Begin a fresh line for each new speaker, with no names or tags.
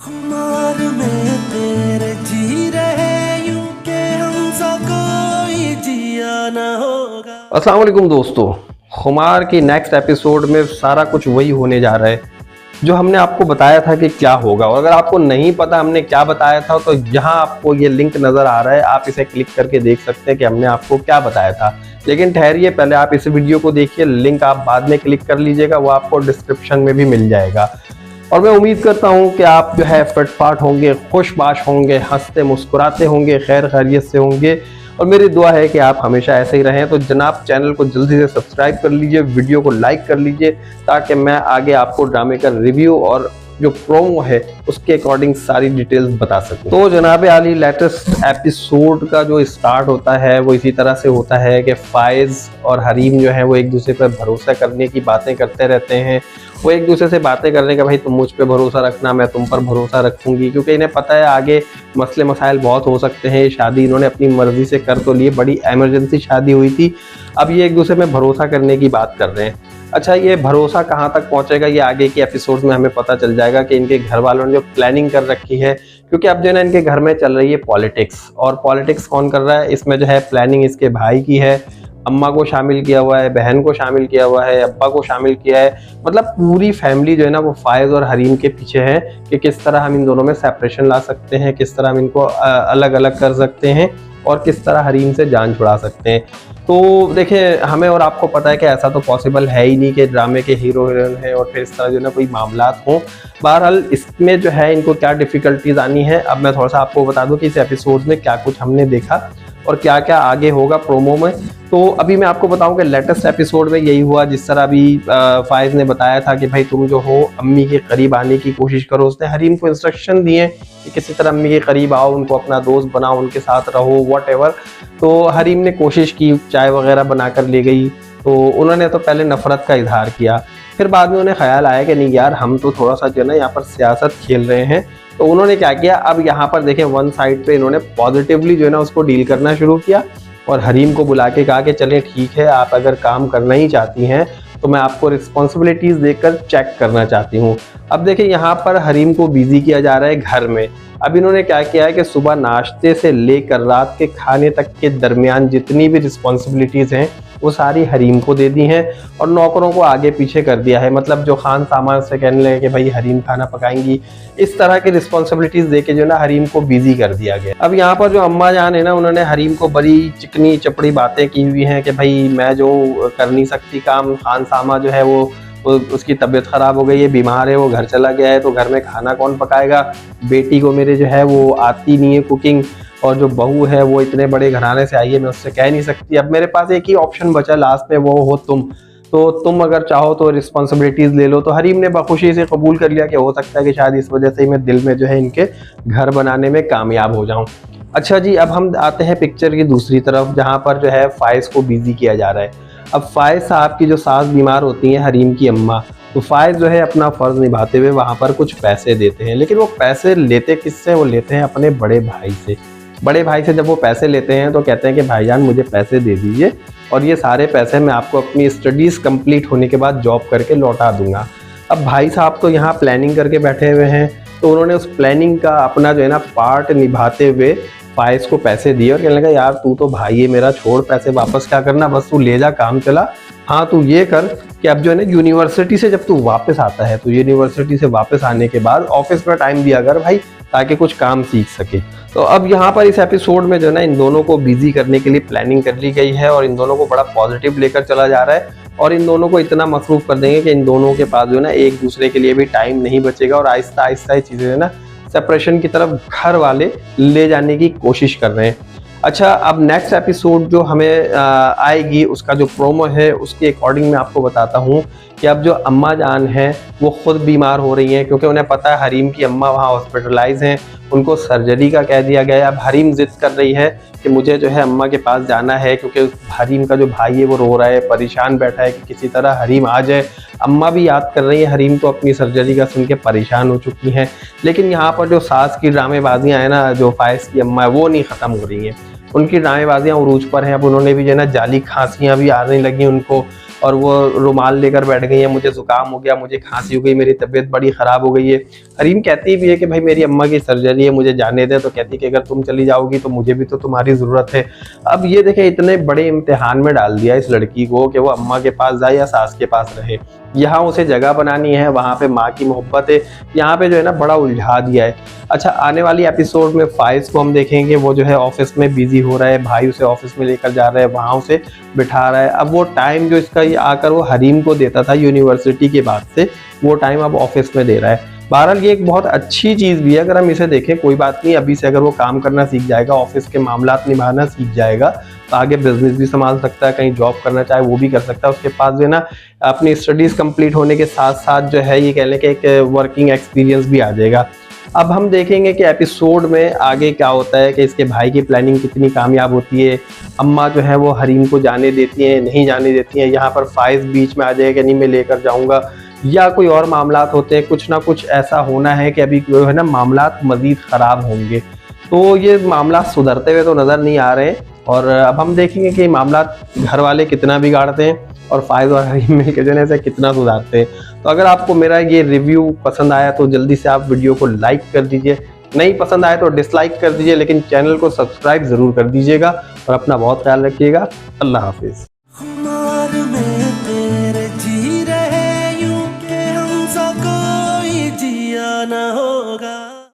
खुमार में तेरे जी रहे यूं के हमसा कोई जिया ना होगा।
अस्सलाम वालेकुम दोस्तों, खुमार की नेक्स्ट एपिसोड में सारा कुछ वही होने जा रहा है जो हमने आपको बताया था कि क्या होगा। और अगर आपको नहीं पता हमने क्या बताया था तो यहाँ आपको ये लिंक नज़र आ रहा है, आप इसे क्लिक करके देख सकते हैं कि हमने आपको क्या बताया था। लेकिन ठहरिए, पहले आप इस वीडियो को देखिए, लिंक आप बाद में क्लिक कर लीजिएगा, वो आपको डिस्क्रिप्शन में भी मिल जाएगा। और मैं उम्मीद करता हूँ कि आप जो है फिटफाट होंगे, खुशबाश होंगे, हंसते मुस्कुराते होंगे, खैर खैरियत से होंगे। और मेरी दुआ है कि आप हमेशा ऐसे ही रहें। तो जनाब, चैनल को जल्दी से सब्सक्राइब कर लीजिए, वीडियो को लाइक कर लीजिए, ताकि मैं आगे आपको ड्रामे का रिव्यू और जो प्रोमो है उसके अकॉर्डिंग सारी डिटेल्स बता सकूं। तो जनाब आली, लेटेस्ट एपिसोड का जो स्टार्ट होता है वो इसी तरह से होता है कि फायज और हरीम जो है वो एक दूसरे पर भरोसा करने की बातें करते रहते हैं। वो एक दूसरे से बातें करने का, भाई तुम मुझ पे भरोसा रखना, मैं तुम पर भरोसा रखूंगी, क्योंकि इन्हें पता है आगे मसले मसाइल बहुत हो सकते हैं। ये शादी इन्होंने अपनी मर्जी से कर तो ली, बड़ी एमरजेंसी शादी हुई थी, अब ये एक दूसरे में भरोसा करने की बात कर रहे हैं। अच्छा, ये भरोसा कहाँ तक पहुंचेगा ये आगे की एपिसोड में हमें पता चल जाएगा कि इनके घर वालों ने जो प्लानिंग कर रखी है, क्योंकि अब जो है ना इनके घर में चल रही है पॉलिटिक्स। और पॉलिटिक्स कौन कर रहा है इसमें, जो है प्लानिंग इसके भाई की है, अम्मा को शामिल किया हुआ है, बहन को शामिल किया हुआ है, अब्बा को शामिल किया है। मतलब पूरी फैमिली जो है ना वो फायज और हरीम के पीछे है कि किस तरह हम इन दोनों में सेपरेशन ला सकते हैं, किस तरह हम इनको अलग अलग कर सकते हैं और किस तरह हरीम से जान छुड़ा सकते हैं। तो देखिए, हमें और आपको पता है कि ऐसा तो पॉसिबल है ही नहीं कि ड्रामे के हीरो हीरोइन है और फिर इस तरह जो है ना कोई मामलात हों। बहरहाल इसमें जो है इनको क्या डिफ़िकल्टीज आनी है, अब मैं थोड़ा सा आपको बता दूं कि इस एपिसोड में क्या कुछ हमने देखा और क्या क्या आगे होगा प्रोमो में। तो अभी मैं आपको बताऊं कि लेटेस्ट एपिसोड में यही हुआ जिस तरह अभी फायज ने बताया था कि भाई तुम जो हो अम्मी के करीब आने की कोशिश करो। उसने हरीम को इंस्ट्रक्शन दिए कि किसी तरह अम्मी के करीब आओ, उनको अपना दोस्त बनाओ, उनके साथ रहो, व्हाटएवर। तो हरीम ने कोशिश की, चाय वगैरह बनाकर ले गई। तो उन्होंने तो पहले नफरत का इजहार किया, फिर बाद में उन्हें ख्याल आया कि नहीं यार, हम तो थोड़ा सा जो है ना यहाँ पर सियासत खेल रहे हैं। तो उन्होंने क्या किया, अब यहाँ पर देखें वन साइड पे इन्होंने पॉजिटिवली जो है ना उसको डील करना शुरू किया और हरीम को बुला के कहा कि चलें ठीक है, आप अगर काम करना ही चाहती हैं तो मैं आपको रिस्पॉन्सिबिलिटीज़ देकर चेक करना चाहती हूँ। अब देखिए, यहाँ पर हरीम को बिजी किया जा रहा है घर में। अब इन्होंने क्या किया है कि सुबह नाश्ते से लेकर रात के खाने तक के दरमियान जितनी भी रिस्पॉन्सिबिलिटीज़ हैं वो सारी हरीम को दे दी हैं और नौकरों को आगे पीछे कर दिया है। मतलब जो खान सामान से कहने लगे कि भाई हरीम खाना पकाएंगी, इस तरह की रिस्पॉन्सिबिलिटीज़ दे के जो ना हरीम को बिजी कर दिया गया। अब यहाँ पर जो अम्मा जान है ना, उन्होंने हरीम को बड़ी चिकनी चपड़ी बातें की हुई हैं कि भाई मैं जो कर नहीं सकती काम, खान सामा जो है वो उसकी तबीयत ख़राब हो गई है, बीमार है, वो घर चला गया है, तो घर में खाना कौन पकाएगा, बेटी को मेरे जो है वो आती नहीं है कुकिंग, और जो बहू है वो इतने बड़े घराने से आई है, मैं उससे कह नहीं सकती। अब मेरे पास एक ही ऑप्शन बचा लास्ट में, वो हो तुम, तो तुम अगर चाहो तो रिस्पॉन्सिबिलिटीज़ ले लो। तो हरीम ने बखुशी से कबूल कर लिया कि हो सकता है कि शायद इस वजह से ही मैं दिल में जो है इनके घर बनाने में कामयाब हो जाऊँ। अच्छा जी, अब हम आते हैं पिक्चर की दूसरी तरफ, जहाँ पर जो है फायज को बिजी किया जा रहा है। अब फायज साहब की जो सास बीमार होती हैं, हरीम की अम्मा, तो फायज जो है अपना फ़र्ज़ निभाते हुए वहाँ पर कुछ पैसे देते हैं। लेकिन वो पैसे लेते किससे, वो लेते हैं अपने बड़े भाई से। बड़े भाई से जब वो पैसे लेते हैं तो कहते हैं कि भाईजान मुझे पैसे दे दीजिए और ये सारे पैसे मैं आपको अपनी स्टडीज़ कंप्लीट होने के बाद जॉब करके लौटा दूंगा। अब भाई साहब तो यहाँ प्लानिंग करके बैठे हुए हैं, तो उन्होंने उस प्लानिंग का अपना जो है ना पार्ट निभाते हुए फायज को पैसे दिए और कहने लगा यार तू तो भाई है मेरा, छोड़ पैसे वापस क्या करना, बस तू ले जा, काम चला। हाँ, तू ये कर कि अब जो है ना यूनिवर्सिटी से जब तू वापस आता है तो यूनिवर्सिटी से वापस आने के बाद ऑफिस में टाइम दिया कर भाई, ताकि कुछ काम सीख सके। तो अब यहाँ पर इस एपिसोड में जो है ना इन दोनों को बिजी करने के लिए प्लानिंग कर ली गई है और इन दोनों को बड़ा पॉजिटिव लेकर चला जा रहा है और इन दोनों को इतना मसरूफ कर देंगे कि इन दोनों के पास जो है ना एक दूसरे के लिए भी टाइम नहीं बचेगा और आहिस्ता आहिस्ता ये चीज़ें है ना सेपरेशन की तरफ घर वाले ले जाने की कोशिश कर रहे हैं। अच्छा, अब नेक्स्ट एपिसोड जो हमें आएगी उसका जो प्रोमो है उसके अकॉर्डिंग मैं आपको बताता हूँ कि अब जो अम्मा जान हैं वो खुद बीमार हो रही हैं, क्योंकि उन्हें पता है हरीम की अम्मा वहाँ हॉस्पिटलाइज हैं, उनको सर्जरी का कह दिया गया है। अब हरीम जिद कर रही है कि मुझे जो है अम्मा के पास जाना है, क्योंकि हरीम का जो भाई है वो रो रहा है, परेशान बैठा है कि किसी तरह हरीम आ जाए। अम्मा भी याद कर रही है हरीम को, अपनी सर्जरी का सुन के परेशान हो चुकी हैं। लेकिन यहाँ पर जो सास की ड्रामेबाजियाँ हैं ना, जो फायज की अम्मा है, वो नहीं ख़त्म हो रही हैं, उनकी ड्रामेबाजियाँ उरूज पर हैं। अब उन्होंने भी जो है ना जाली खांसियाँ भी आने लगी उनको, और वो रुमाल लेकर बैठ गई हैं, मुझे ज़ुकाम हो गया, मुझे खांसी हो गई, मेरी तबीयत बड़ी ख़राब हो गई है। हरीम कहती भी है कि भाई मेरी अम्मा की सर्जरी है, मुझे जाने दे, तो कहती है कि अगर तुम चली जाओगी तो मुझे भी तो तुम्हारी ज़रूरत है। अब ये देखें, इतने बड़े इम्तिहान में डाल दिया इस लड़की को कि वो अम्मा के पास जाए या सास के पास रहे। यहाँ उसे जगह बनानी है, वहाँ पे माँ की मोहब्बत है, यहाँ पे जो है ना बड़ा उलझा दिया है। अच्छा, आने वाली एपिसोड में फाइज को हम देखेंगे, वो जो है ऑफिस में बिजी हो रहा है, भाई उसे ऑफिस में लेकर जा रहा है, वहाँ उसे बिठा रहा है। अब वो टाइम जो इसका ये आकर वो हरीम को देता था यूनिवर्सिटी के बाद से, वो टाइम अब ऑफिस में दे रहा है। बहरहाल ये एक बहुत अच्छी चीज़ भी है अगर हम इसे देखें। कोई बात नहीं, अभी से अगर वो काम करना सीख जाएगा, ऑफिस के मामलात निभाना सीख जाएगा, तो आगे बिजनेस भी संभाल सकता है, कहीं जॉब करना चाहे वो भी कर सकता है। उसके पास जो है ना अपनी स्टडीज़ कंप्लीट होने के साथ साथ जो है ये कह लें कि एक वर्किंग एक्सपीरियंस भी आ जाएगा। अब हम देखेंगे कि एपिसोड में आगे क्या होता है, कि इसके भाई की प्लानिंग कितनी कामयाब होती है, अम्मा जो है वो हरीम को जाने देती हैं, नहीं जाने देती हैं, यहाँ पर फाइज बीच में आ जाएगा कि नहीं मैं लेकर जाऊँगा, या कोई और मामलात होते हैं। कुछ ना कुछ ऐसा होना है कि अभी जो है ना मामलात मज़ीद ख़राब होंगे। तो ये मामला सुधरते हुए तो नज़र नहीं आ रहे, और अब हम देखेंगे कि मामलात घर वाले कितना बिगाड़ते हैं और फाइज और हरीम मिलकर जो है इसे कितना सुधारते हैं। तो अगर आपको मेरा ये रिव्यू पसंद आया तो जल्दी से आप वीडियो को लाइक कर दीजिए, नहीं पसंद आया तो डिसलाइक कर दीजिए, लेकिन चैनल को सब्सक्राइब ज़रूर कर दीजिएगा और अपना बहुत ख्याल रखिएगा। अल्लाह हाफिज़।
खुमार में तेरे जी रहे यूं के हमसा कोई जिया ना हो।